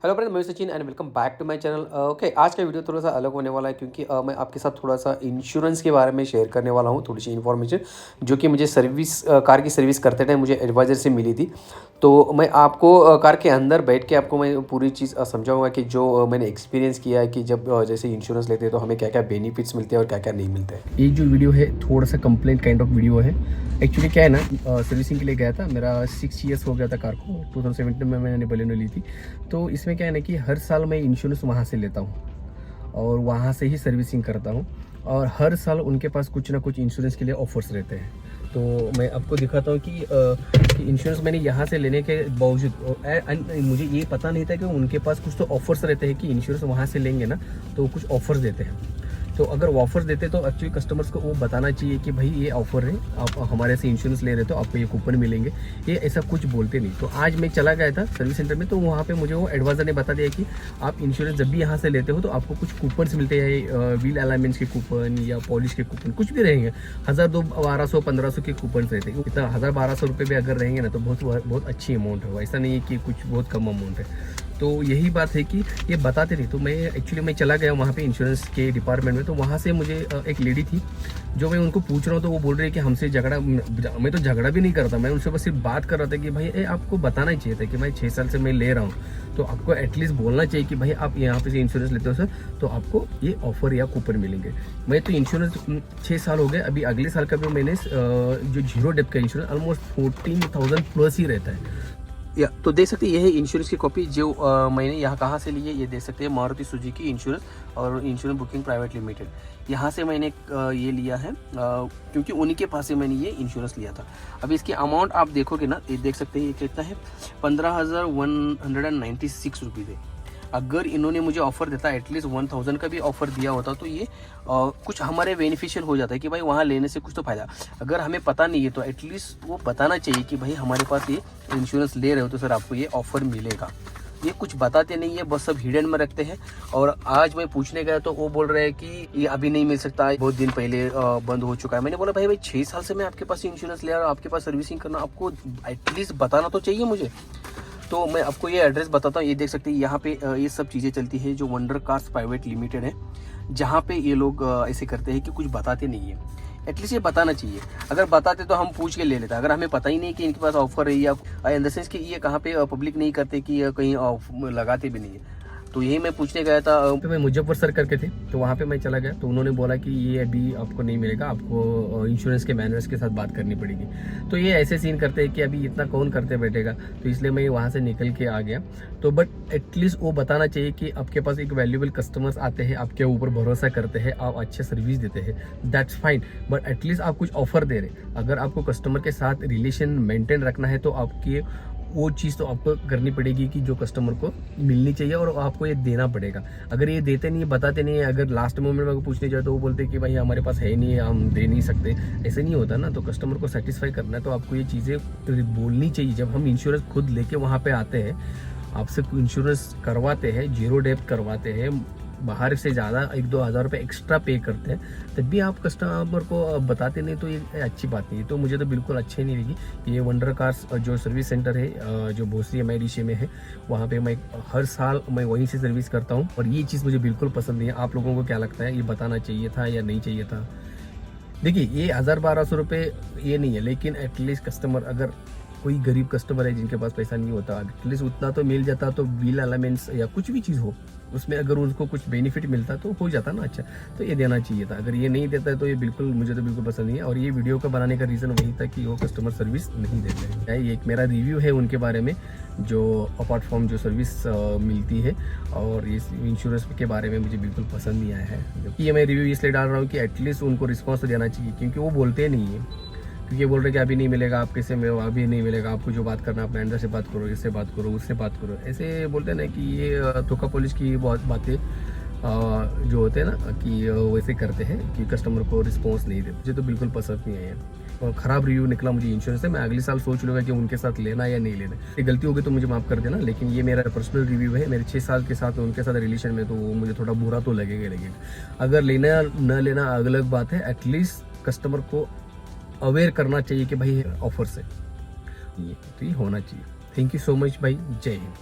Hello friend, मैं Sachin and welcome back to my channel. Okay, आज का वीडियो थोड़ा सा अलग होने वाला है क्योंकि मैं आपके साथ थोड़ा सा इंश्योरेंस के बारे में शेयर करने वाला हूँ। थोड़ी सी इन्फॉर्मेशन जो कि मुझे कार की सर्विस करते टाइम मुझे एडवाइज़र से मिली थी। तो मैं आपको कार के अंदर बैठ के आपको मैं पूरी चीज़ समझाऊंगा कि जो मैंने एक्सपीरियंस किया है कि जब जैसे इंश्योरेंस लेते हैं तो हमें क्या क्या बेनिफिट्स मिलते हैं और क्या क्या नहीं मिलते हैं। ये जो वीडियो है थोड़ा सा कंप्लेंट काइंड ऑफ वीडियो है। एक्चुअली क्या है ना, सर्विसिंग के लिए गया था, मेरा 6 ईयर्स हो गया था कार को। 2017 में मैंने बलेनो ली थी। तो इसमें क्या है ना कि हर साल मैं इंश्योरेंस वहाँ से लेता हूँ और वहाँ से ही सर्विसिंग करता हूँ और हर साल उनके पास कुछ ना कुछ इंश्योरेंस के लिए ऑफर्स रहते हैं। तो मैं आपको दिखाता हूँ कि इंश्योरेंस मैंने यहाँ से लेने के बावजूद मुझे ये पता नहीं था कि उनके पास कुछ तो ऑफर्स रहते हैं कि इंश्योरेंस वहाँ से लेंगे ना तो कुछ ऑफर्स देते हैं। तो अगर ऑफर देते तो एक्चुअली कस्टमर्स को वो बताना चाहिए कि भाई ये ऑफर है, आप हमारे से इंश्योरेंस ले रहे हो तो आपको ये कूपन मिलेंगे। ये ऐसा कुछ बोलते नहीं। तो आज मैं चला गया था सर्विस सेंटर में, तो वहाँ पे मुझे वो एडवाइजर ने बता दिया कि आप इंश्योरेंस जब भी यहाँ से लेते हो तो आपको कुछ कूपन्स मिलते हैं, व्हील अलाइनमेंट्स के कूपन या पॉलिश के कूपन कुछ भी रहेंगे। 1000, 1200, 1500 के कूपन रहते हैं। इतना 1000-1200 रुपये भी अगर रहेंगे ना तो बहुत अच्छी अमाउंट है। ऐसा नहीं है कि कुछ बहुत कम अमाउंट है। तो यही बात है कि ये बताते नहीं। तो मैं चला गया वहाँ पे इंश्योरेंस के डिपार्टमेंट में। तो वहाँ से मुझे एक लेडी थी, जो मैं उनको पूछ रहा हूँ तो वो बोल रही है कि हमसे झगड़ा, मैं तो झगड़ा भी नहीं करता, मैं उनसे बस सिर्फ बात कर रहा था कि भाई आपको बताना ही चाहिए था कि भाई 6 साल से मैं ले रहा हूँ तो आपको एटलीस्ट बोलना चाहिए कि भाई आप यहाँ पे से इंश्योरेंस लेते हो सर तो आपको ये ऑफर या कूपन मिलेंगे। मैं तो इंश्योरेंस 6 साल हो गए, अभी अगले साल का भी मैंने जो जीरो डेप्थ का इंश्योरेंस ऑलमोस्ट 14,000 प्लस ही रहता है। या तो देख सकते हैं, ये है इंश्योरेंस की कॉपी जो मैंने यहाँ कहाँ से ली है। ये देख सकते हैं, मारुति सुजुकी इंश्योरेंस और इंश्योरेंस बुकिंग प्राइवेट लिमिटेड, यहाँ से मैंने ये लिया है क्योंकि उन्हीं के पास से मैंने ये इंश्योरेंस लिया था। अभी इसकी अमाउंट आप देखोगे ना, ये देख सकते हैं ये कितना है, 15,196 रुपीज़ है। अगर इन्होंने मुझे ऑफ़र देता एटलीस्ट 1000 का भी ऑफ़र दिया होता तो ये कुछ हमारे बेनिफिशियल हो जाता है कि भाई वहाँ लेने से कुछ तो फ़ायदा। अगर हमें पता नहीं है तो एटलीस्ट वो बताना चाहिए कि भाई हमारे पास ये इंश्योरेंस ले रहे हो तो सर आपको ये ऑफ़र मिलेगा। ये कुछ बताते नहीं है, बस सब हिडन में रखते हैं। और आज मैं पूछने गया तो वो बोल रहे हैं कि ये अभी नहीं मिल सकता, बहुत दिन पहले बंद हो चुका है। मैंने बोला भाई 6 साल से मैं आपके पास इंश्योरेंस ले रहा हूँ, आपके पास सर्विसिंग करना, आपको एटलीस्ट बताना तो चाहिए मुझे। तो मैं आपको ये एड्रेस बताता हूँ। ये देख सकते हैं यहाँ पे ये सब चीज़ें चलती है जो वंडर कार्स प्राइवेट लिमिटेड है, जहाँ पे ये लोग ऐसे करते हैं कि कुछ बताते नहीं है। एटलीस्ट ये बताना चाहिए। अगर बताते तो हम पूछ के ले लेते। अगर हमें पता ही नहीं कि इनके पास ऑफर है या इन द सेंस कि ये कहाँ पे पब्लिक नहीं करते कि कहीं लगाते भी नहीं है। तो यही मैं पूछने गया था। तो मैं मुजफ्फर सर करके थे, तो वहाँ पे मैं चला गया तो उन्होंने बोला कि ये अभी आपको नहीं मिलेगा, आपको इंश्योरेंस के मैनेजर्स के साथ बात करनी पड़ेगी। तो ये ऐसे सीन करते हैं कि अभी इतना कौन करते बैठेगा, तो इसलिए मैं वहाँ से निकल के आ गया। तो बट एटलीस्ट वो बताना चाहिए कि आपके पास एक वैल्यूएबल कस्टमर्स आते हैं, आपके ऊपर भरोसा करते हैं, आप अच्छे सर्विस देते हैं, दैट्स फाइन। बट एटलीस्ट आप कुछ ऑफर दे रहे। अगर आपको कस्टमर के साथ रिलेशन मेंटेन रखना है तो आपकी वो चीज़ तो आपको करनी पड़ेगी कि जो कस्टमर को मिलनी चाहिए और आपको ये देना पड़ेगा। अगर ये देते नहीं, बताते नहीं है, अगर लास्ट मोमेंट में पूछने जाए तो वो बोलते हैं कि भाई हमारे पास है नहीं है, हम दे नहीं सकते। ऐसे नहीं होता ना। तो कस्टमर को सेटिस्फाई करना है तो आपको ये चीज़ें बोलनी चाहिए। जब हम इंश्योरेंस खुद लेके वहाँ पे आते हैं, आपसे इंश्योरेंस करवाते हैं, जीरो डेप्थ करवाते हैं, बाहर से ज़्यादा 1-2 हज़ार रुपये एक्स्ट्रा पे करते हैं, तब भी आप कस्टमर को बताते नहीं तो ये अच्छी बात नहीं है। तो मुझे तो बिल्कुल अच्छी नहीं लगी। ये वंडर कार्स जो सर्विस सेंटर है जो भोसरी MIDC में है, वहाँ पे मैं हर साल मैं वहीं से सर्विस करता हूँ और ये चीज़ मुझे बिल्कुल पसंद नहीं है। आप लोगों को क्या लगता है, ये बताना चाहिए था या नहीं चाहिए था? देखिए, ये 1000-1200 रुपये ये नहीं है, लेकिन एटलीस्ट कस्टमर, अगर कोई गरीब कस्टमर है जिनके पास पैसा नहीं होता, एटलीस्ट उतना तो मिल जाता तो व्हील अलाइनमेंट्स या कुछ भी चीज़ हो उसमें अगर उनको कुछ बेनिफिट मिलता तो हो जाता ना। अच्छा, तो ये देना चाहिए था। अगर ये नहीं देता है तो ये बिल्कुल, मुझे तो बिल्कुल पसंद नहीं है। और ये वीडियो का बनाने का रीज़न वही था कि वो कस्टमर सर्विस नहीं देते हैं। ये एक मेरा रिव्यू है उनके बारे में, जो अपार्ट फ्रॉम जो सर्विस मिलती है। और ये इंश्योरेंस के बारे में मुझे बिल्कुल पसंद नहीं आया है। क्योंकि ये मैं रिव्यू इसलिए डाल रहा हूँ कि एटलीस्ट उनको रिस्पॉन्स तो देना चाहिए, क्योंकि वो बोलते नहीं है। क्योंकि बोल रहे कि अभी नहीं मिलेगा, आप कैसे में अभी नहीं मिलेगा, आपको जो बात करना अपने अंदर से बात करो, इससे बात करो, उससे बात करो। ऐसे बोलते हैं ना कि ये धोखा पुलिस की बहुत बातें जो होते हैं ना कि वैसे करते हैं कि कस्टमर को रिस्पॉन्स नहीं देते। मुझे तो बिल्कुल पसंद नहीं है और ख़राब रिव्यू निकला मुझे इंश्योरेंस से। मैं अगले साल सोच लूँगा कि उनके साथ लेना या नहीं लेना। ये गलती होगी तो मुझे माफ़ कर देना, लेकिन ये मेरा पर्सनल रिव्यू है। मेरे 6 साल के साथ उनके साथ रिलेशन में, तो वो मुझे थोड़ा बुरा तो लगेगा। अगर लेना न लेना अलग बात है, एटलीस्ट कस्टमर को अवेयर करना चाहिए कि भाई ऑफर से ये तो ये होना चाहिए। थैंक यू सो मच भाई, जय हिंद।